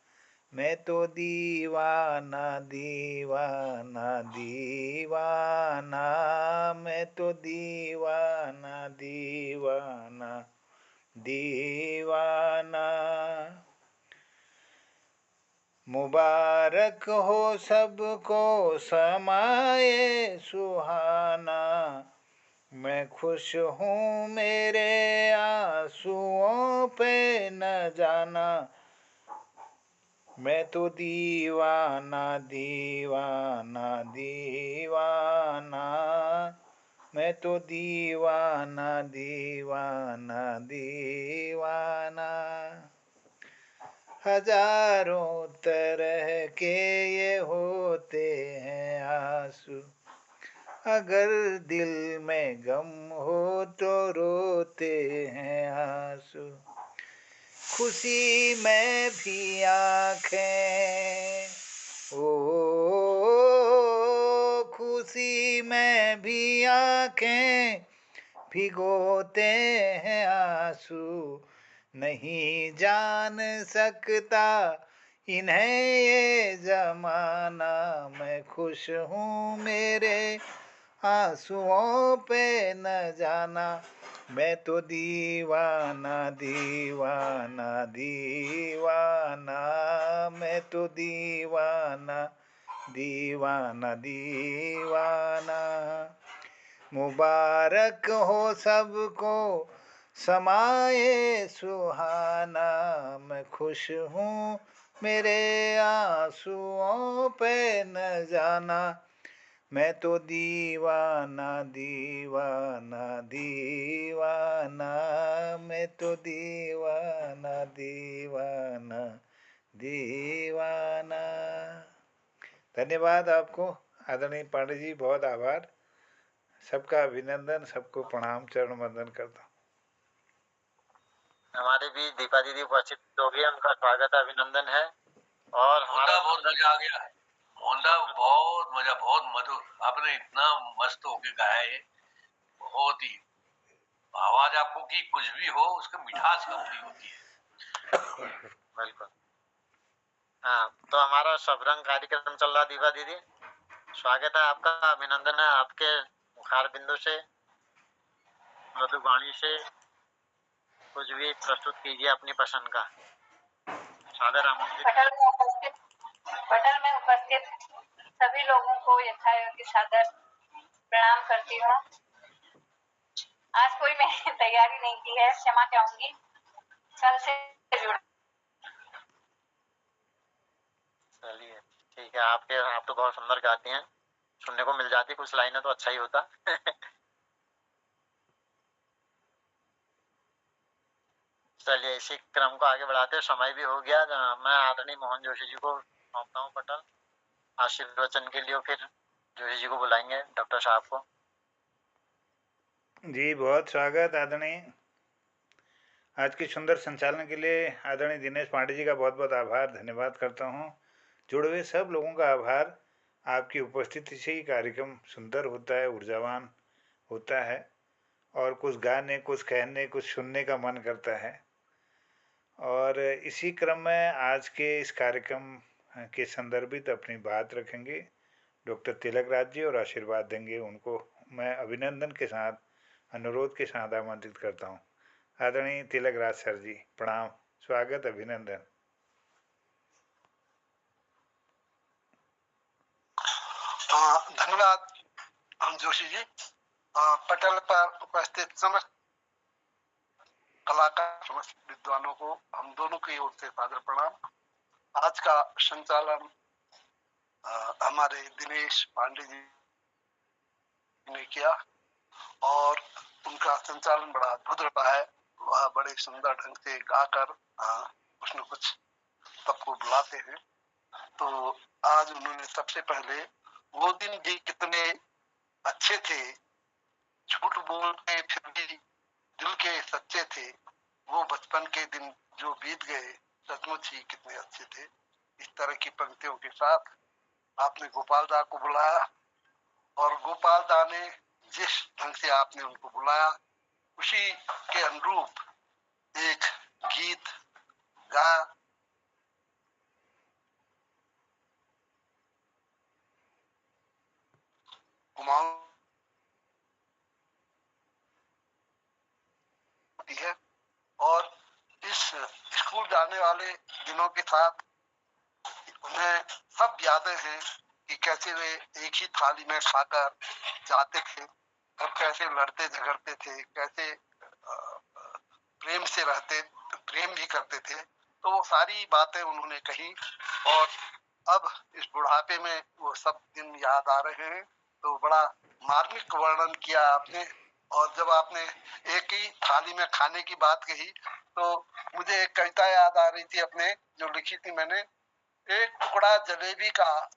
मैं तो दीवाना दीवाना दीवाना, मैं तो दीवाना दीवाना दीवाना। मुबारक हो सबको समाये सुहाना, मैं खुश हूँ मेरे आंसुओं पे न जाना, मैं तो दीवाना दीवाना दीवाना, मैं तो दीवाना दीवाना दीवाना। हजारों तरह के ये होते हैं आंसू, अगर दिल में गम हो तो रोते हैं आंसू, खुशी में भी आँखें, ओ खुशी में भी आँखें भिगोते हैं आंसू, नहीं जान सकता इन्हें ये जमाना, मैं खुश हूँ मेरे आंसुओं पे न जाना, मैं तो दीवाना दीवाना दीवाना, मैं तो दीवाना दीवाना दीवाना। मुबारक हो सबको समाये सुहाना, मैं खुश हूँ मेरे आंसुओं पे न जाना, मैं तो दीवाना दीवाना दीवाना, मैं तो दीवाना दीवाना दीवाना। धन्यवाद आपको आदरणीय पांडे जी, बहुत आभार, सबका अभिनंदन, सबको प्रणाम, चरण वंदन करता हूँ। हमारे भी दीपा दीदी उपस्थित हो गई, उनका स्वागत अभिनंदन है। और हमारा बहुत मजा आ गया मोहनदा, बहुत मजा, बहुत मधुर, आपने इतना मस्त होके गाया है, बहुत ही आवाज आपको की कुछ भी हो उसका मिठास कम नहीं होती है। बिल्कुल। हाँ, तो हमारा सबरंग कार्यक्रम चल रहा दीपा दीदी, स्वागत है आपका, अभिनंदन है आपके मुखार बिंदु से, मधुबाणी से कुछ भी प्रस्तुत कीजिए अपनी पसंद का। सादर आमंत्रित। पटल में उपस्थित सभी लोगों को यथायोग्य सादर प्रणाम करती हूँ। आज कोई मैंने तैयारी नहीं की है, क्षमा चाहूंगी। कल से जुड़। चलिए ठीक है, आप तो बहुत सुंदर गाती हैं, सुनने को मिल जाती कुछ लाइनें तो अच्छा ही होता। चलिए इसी क्रम को आगे बढ़ाते, समय भी हो गया। मैं आदरणीय मोहन जोशी जी को सौंपता हूँ पटल, आशीर्वचन के लिए फिर जोशी जी को बुलाएंगे, डॉक्टर साहब को। जी बहुत स्वागत आदरणीय। आज के सुंदर संचालन के लिए आदरणीय दिनेश पांडे जी का बहुत बहुत आभार, धन्यवाद करता हूँ। जुड़े हुए सब लोगों का आभार, आपकी उपस्थिति से ही कार्यक्रम सुंदर होता है, ऊर्जावान होता है, और कुछ गाने, कुछ कहने, कुछ सुनने का मन करता है। और इसी क्रम में आज के इस कार्यक्रम के संदर्भित अपनी बात रखेंगे डॉक्टर तिलक राज जी, और आशीर्वाद देंगे। उनको मैं अभिनंदन के साथ, अनुरोध के साथ आमंत्रित करता हूँ। आदरणीय तिलक राज सर जी, प्रणाम, स्वागत, अभिनंदन। धन्यवाद जोशी जी। पटल पर उपस्थित समस्त कलाकार, समस्त विद्वानों को हम दोनों की ओर से सादर प्रणाम। आज का संचालन हमारे दिनेश पांडे जी ने किया, और उनका संचालन बड़ा अद्भुत रहा है। वह बड़े सुंदर ढंग से गाकर कुछ न कुछ सबको बुलाते हैं। तो आज उन्होंने सबसे पहले, वो दिन भी कितने अच्छे थे, झूठ बोलते फिर भी दिल के सच्चे थे, वो बचपन के दिन जो बीत गए सचमुच ही कितने अच्छे थे। इस तरह की पंक्तियों के साथ आपने गोपाल दा को बुलाया और गोपाल दा ने जिस ढंग से आपने उनको बुलाया उसी के अनुरूप एक गीत गाया। कुमाऊं है और इस स्कूल जाने वाले दिनों के साथ उन्हें सब यादें हैं कि कैसे वे एक ही थाली में खाकर जाते थे और कैसे लड़ते झगड़ते थे, कैसे प्रेम से रहते, प्रेम भी करते थे। तो वो सारी बातें उन्होंने कही और अब इस बुढ़ापे में वो सब दिन याद आ रहे हैं। तो बड़ा मार्मिक वर्णन किया आपने। और जब आपने एक ही थाली में खाने की बात कही तो मुझे एक कविता याद आ रही थी अपने, जो लिखी थी मैंने। एक टुकड़ा जलेबी का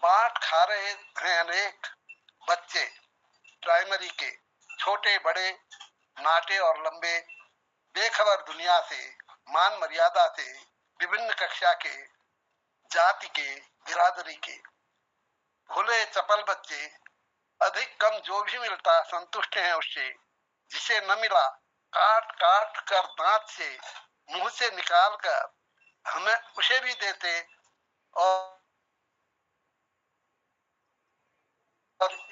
बांट खा रहे हैं अनेक बच्चे, प्राइमरी के छोटे बड़े, नाटे और लंबे, बेखबर दुनिया से, मान मर्यादा से, विभिन्न कक्षा के, जाति के, बिरादरी के। भोले चपल बच्चे अधिक कम जो भी मिलता संतुष्ट हैं उससे, जिसे न मिला काट काट कर दांत से मुंह से निकाल कर हमें उसे भी देते और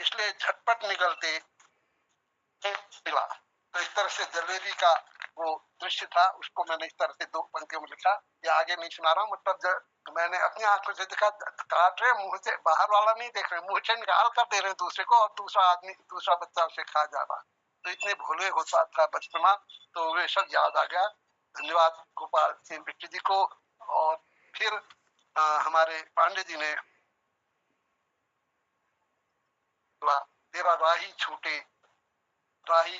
इसलिए झटपट निकलते मिला। तो इस तरह से जलेबी का वो दृश्य था, उसको मैंने इस तरह से दो पंक्तियों में लिखा। ये आगे नहीं सुना रहा हूँ, मतलब मैंने अपनी आंखों से देखा, काट रहे मुंह से, बाहर वाला नहीं देख रहे, मुंह से निकाल कर दे रहे दूसरे को और दूसरा आदमी, दूसरा बच्चा उसे खा जा रहा। तो इतने भोले होता था बचपना, तो वे सब याद आ गया। धन्यवाद गोपाल सिंह बिट्टू जी को। और फिर हमारे पांडे जी ने तेरा राही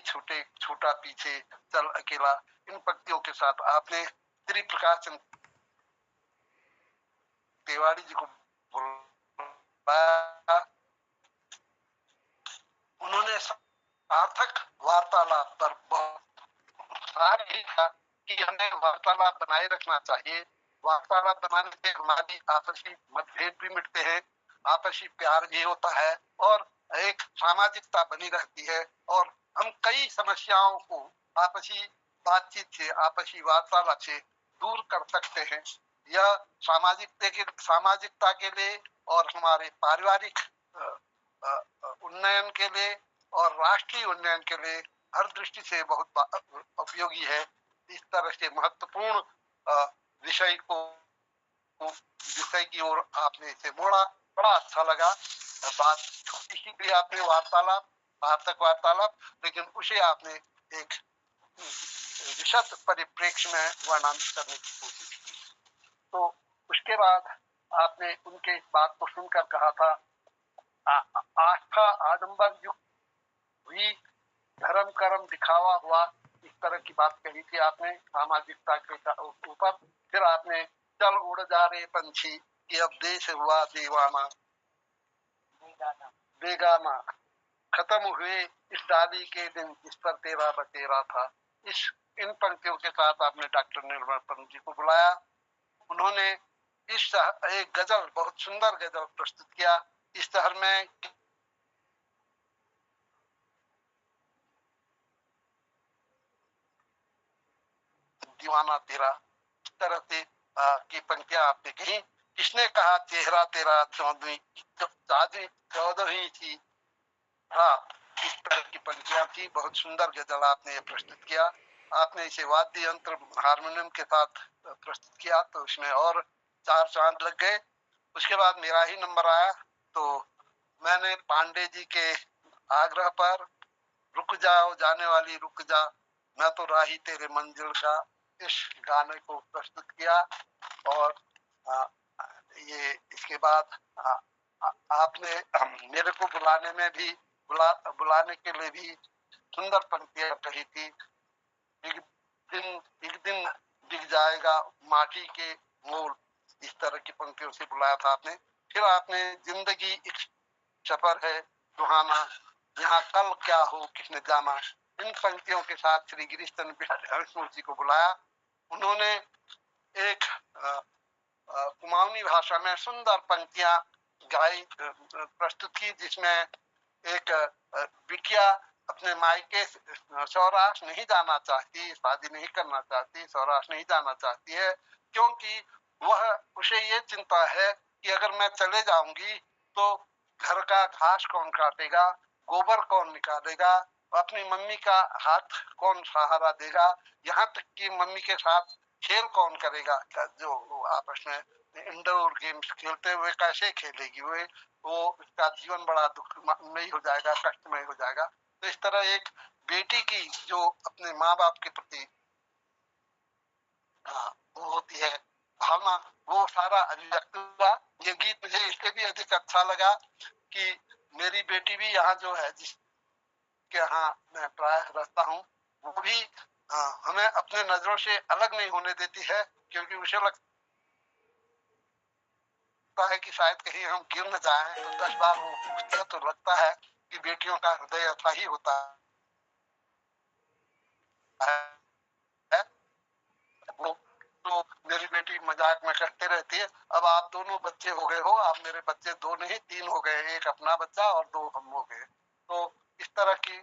छूटे छूटा पीछे चल अकेला, इन पंक्तियों के साथ आपने श्री प्रकाश चंद्र तिवारी जी को बुलाया। उन्होंने सार्थक वार्तालाप पर बहुत ही था कि हमें वार्तालाप बनाए रखना चाहिए। वार्तालाप बनाने से हमारी आपसी मतभेद भी मिटते हैं, आपसी प्यार भी होता है और एक सामाजिकता बनी रहती है और हम कई समस्याओं को आपसी बातचीत से, आपसी वार्तालाप से दूर कर सकते हैं। यह सामाजिकता के लिए और हमारे पारिवारिक उन्नयन के लिए और राष्ट्रीय उन्नयन के लिए हर दृष्टि से बहुत उपयोगी है। इस तरह से महत्वपूर्ण विषय की ओर आपने इसे मोड़ा, बड़ा अच्छा लगा। बात छोटी सी भी आपने वार्तालाप, सार्थक वार्तालाप, लेकिन उसे आपने एक विशद परिप्रेक्ष्य में वर्णन करने की कोशिश की। तो उसके बाद आपने उनके इस बात को सुनकर कहा था, आस्था आडंबर युक्त हुई, धर्म कर्म दिखावा हुआ, इस तरह की बात कही थी आपने सामाजिकता के ऊपर। फिर आपने चल उड़ जा रहे पंछी कि अब देश हुआ दीवाना बेगाना, खत्म हुए इस डाली के दिन जिस पर तेरा बसेरा था। इन पंक्तियों के साथ आपने डॉक्टर निर्मल पंत जी को बुलाया। उन्होंने इस एक गजल, बहुत सुंदर गजल प्रस्तुत किया। इस शहर में दीवाना तेरा, इस तरह से की पंक्तियां आपने कही। किसने कहा चेहरा तेरा चौदहवीं थी रात, इस तरह की पंक्तियां थी। बहुत सुंदर गजल आपने प्रस्तुत किया। आपने इसे वाद्य यंत्र हारमोनियम के साथ प्रस्तुत किया तो उसमें और 4 चांद लग गए। उसके बाद मेरा ही नंबर आया तो मैंने पांडे जी के आग्रह पर रुक जाओ जाने वाली रुक जा, मैं तो राही तेरे मंजिल का, इस गाने को प्रस्तुत किया। और ये इसके बाद आपने मेरे को बुलाने के लिए भी सुंदर पंक्तियां कही थी। एक दिन दिख जाएगा माटी के मोल, इस तरह की पंक्तियों से बुलाया था आपने। फिर आपने जिंदगी एक सफर है सुहाना, यहाँ कल क्या हो किसने जाना, इन पंक्तियों के साथ श्री गिरीश चंद्र बिहारी हरिश्चंद्र जी को बुलाया। उन्होंने एक कुमाऊनी भाषा में सुंदर पंक्तियां गाई, प्रस्तुत की, जिसमें एक बिटिया अपने मायके सौराष्ट्र नहीं जाना चाहती, शादी नहीं करना चाहती, सौराष्ट्र नहीं जाना चाहती है, क्योंकि वह उसे ये चिंता है कि अगर मैं चले जाऊंगी तो घर का घास कौन काटेगा, गोबर कौन निकालेगा, अपनी मम्मी का हाथ कौन सहारा देगा, यहाँ तक कि मम्मी के साथ खेल कौन करेगा, जो आपस में इंडोर गेम्स खेलते हुए कैसे खेलेगी वो इसका जीवन बड़ा दुखमय हो जाएगा, कष्टमय हो जाएगा। तो इस तरह एक बेटी की जो अपने माँ बाप के प्रति वो होती है भावना, वो सारा अभिव्यक्त हुआ। ये गीत मुझे इसलिए भी अधिक अच्छा लगा कि मेरी बेटी भी यहाँ जो है, जिसके यहाँ मैं प्राय रहता हूँ, वो भी हमें अपने नजरों से अलग नहीं होने देती है, क्योंकि उसे लगता है कि शायद कहीं हम गिर न जाएं। तो 10 बार वो पूछती है, तो लगता है कि बेटियों का हृदय ऐसा ही होता है। तो मेरी बेटी मजाक में कहते रहती है, अब आप दोनों बच्चे हो गए हो, आप मेरे बच्चे 2 नहीं 3 हो गए, एक अपना बच्चा और 2 हम हो गए। तो इस तरह की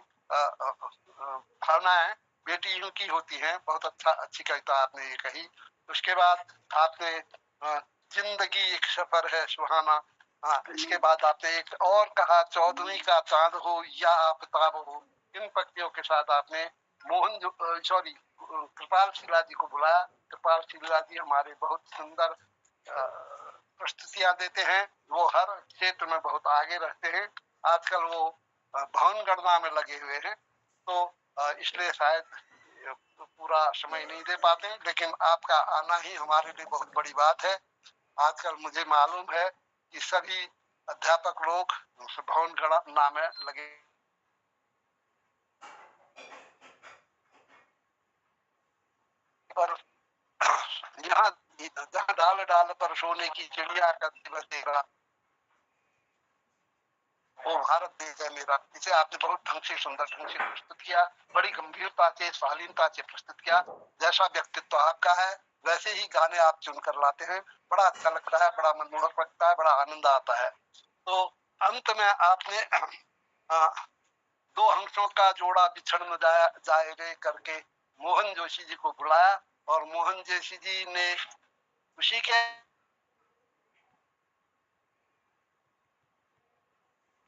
भावनाएं बेटी की होती हैं। बहुत अच्छी कविता आपने ये कही। उसके बाद आपने जिंदगी एक सफर है सुहाना, इसके बाद आपने एक और कहा, चौदहवीं का चांद हो या आफताब हो। इन पंक्तियों के साथ आपने कृपाल शिला जी को बुलाया। कृपाल शिला जी हमारे बहुत सुंदर प्रस्तुतियां देते हैं। वो हर क्षेत्र में बहुत आगे रहते हैं। आजकल वो भवन गणना में लगे हुए हैं, तो इसलिए शायद पूरा समय नहीं दे पाते, लेकिन आपका आना ही हमारे लिए बहुत बड़ी बात है। आजकल मुझे मालूम है कि सभी अध्यापक लोग भवन गणना में लगे, और यहाँ जहाँ डाल डाल पर सोने की चिड़िया का दिवस देगा, वो भारत देश है मेरा। इसे आपने बहुत ढंग से, सुंदर ढंग से प्रस्तुत किया, बड़ी गंभीरता से, शालीनता से प्रस्तुत किया। जैसा व्यक्तित्व आपका है वैसे ही गाने आप चुनकर लाते हैं। बड़ा अच्छा लगता है, बड़ा मनमोहक लगता है, बड़ा आनंद आता है। तो अंत में आपने 2 हंसों का जोड़ा बिछड़ न जाए रे करके मोहन जोशी जी को बुलाया, और मोहन जोशी जी ने उसी के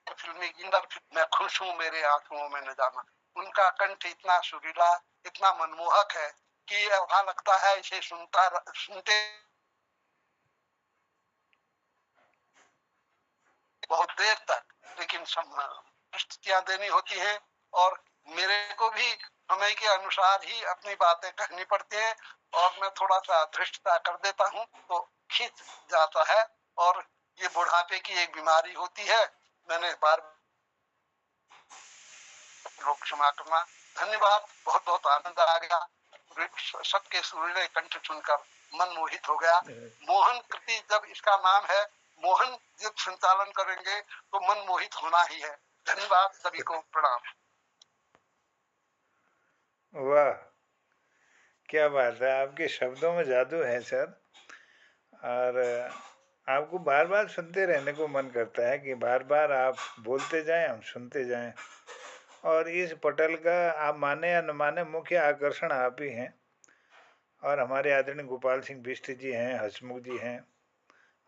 फिल्मी इंदर मैं खुश हूँ मेरे आंखों में न जाना। उनका कंठ इतना सुरीला, इतना मनमोहक है कि ऐसा लगता है इसे सुनते बहुत देर तक, लेकिन प्रस्तुतियां देनी होती हैं, और मेरे को भी समय के अनुसार ही अपनी बातें कहनी पड़ती हैं, और मैं थोड़ा सा धृष्टता कर देता हूँ तो खींच जाता है, और ये बुढ़ापे की एक बीमारी होती है। मैंने बार लोग क्षमा करना। धन्यवाद, बहुत बहुत आनंद आ गया, सबके सुरीले कंठ सुनकर मन मोहित हो गया। मोहन कृति जब इसका नाम है, मोहन जब संचालन करेंगे तो मन मोहित होना ही है। धन्यवाद, सभी को प्रणाम। वाह, क्या बात है, आपके शब्दों में जादू है सर, और आपको बार बार सुनते रहने को मन करता है कि बार बार आप बोलते जाएं, हम सुनते जाएं। और इस पटल का आप माने या न माने मुख्य आकर्षण आप ही हैं, और हमारे आदरणीय गोपाल सिंह बिष्ट जी हैं, हसमुख जी हैं।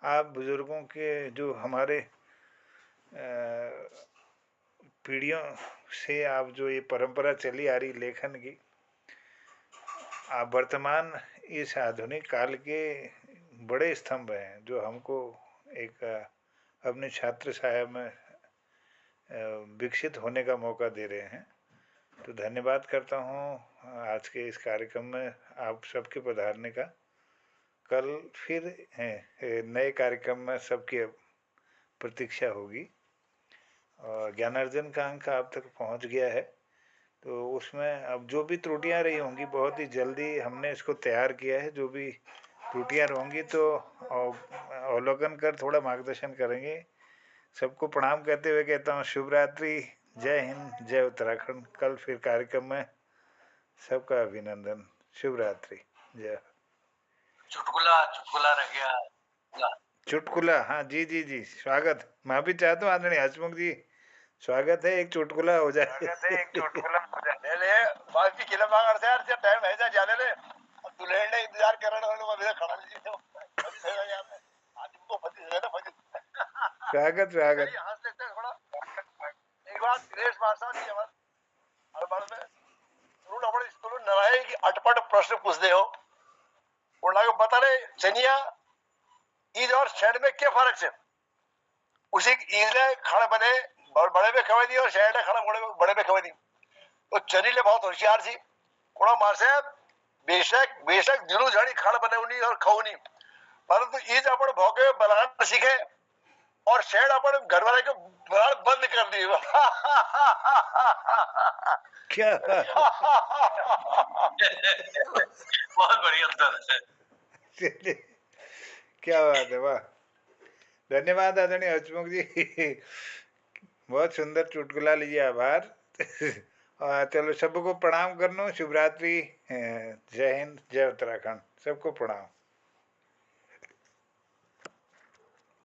आप बुजुर्गों के जो हमारे पीढ़ियों से आप जो ये परंपरा चली आ रही लेखन की, आप वर्तमान इस आधुनिक काल के बड़े स्तंभ हैं, जो हमको एक अपने छात्र साहब में विकसित होने का मौका दे रहे हैं। तो धन्यवाद करता हूँ आज के इस कार्यक्रम में आप सबके पधारने का। कल फिर नए कार्यक्रम में सबकी प्रतीक्षा होगी, और ज्ञानार्जन का अंक आप तक पहुँच गया है। तो उसमें अब जो भी त्रुटियां रही होंगी बहुत ही जल्दी हमने इसको तैयार किया है। जो भी त्रुटियां होंगी तो अवलोकन कर थोड़ा मार्गदर्शन करेंगे। सबको प्रणाम करते हुए कहता हूँ शुभ रात्रि, जय हिंद, जय उत्तराखंड। कल फिर कार्यक्रम में सबका अभिनंदन। शुभ रात्रि, जय। चुटकुला चुटकुला रह गया। चुटकुला, हाँ जी जी जी, स्वागत। मैं भी चाहता हूँ आदरणीय हसमुख जी, स्वागत है, एक चुटकुला हो जाए। ले बाकी किला मांगड़ से यार से टाइम है जा जाने ले। दुल्हन ने इंतजार कर रहा है लोग अभी खड़ा लीजिए तो अभी से यार आज को फटी है ना फटी। स्वागत स्वागत। हंस लेते हैं थोड़ा। एक बार दिनेश मास्टर जी हमारे हर बार में रूल अपने स्कूल नराए की अटपट प्रश्न पूछते हो और लागे बता रहे चनिया ईद और शहर में क्या फर्क है। उसी ईद ने खाना बने बड़े में खवा दी और शहर ने खाना बड़े में खवा दी। तो चनी ले बहुत होशियार थी कोड़ा मार से बेशक बेशक दिनों झाड़ी खाना बने उन्हीं और खाओ नहीं, परंतु ईद अपन भौके बनाना सीखे और शहर अपन घर वाले को बनाना बंद कर दी। क्या बहुत बढ़िया अंतर है। क्या बात है, वाह, धन्यवाद आदरणीय हसमुख जी। बहुत सुंदर चुटकुला, लीजिए, आभार। चलो सबको प्रणाम करनो, शुभ रात्रि, जय हिंद, जय उत्तराखंड, सबको प्रणाम।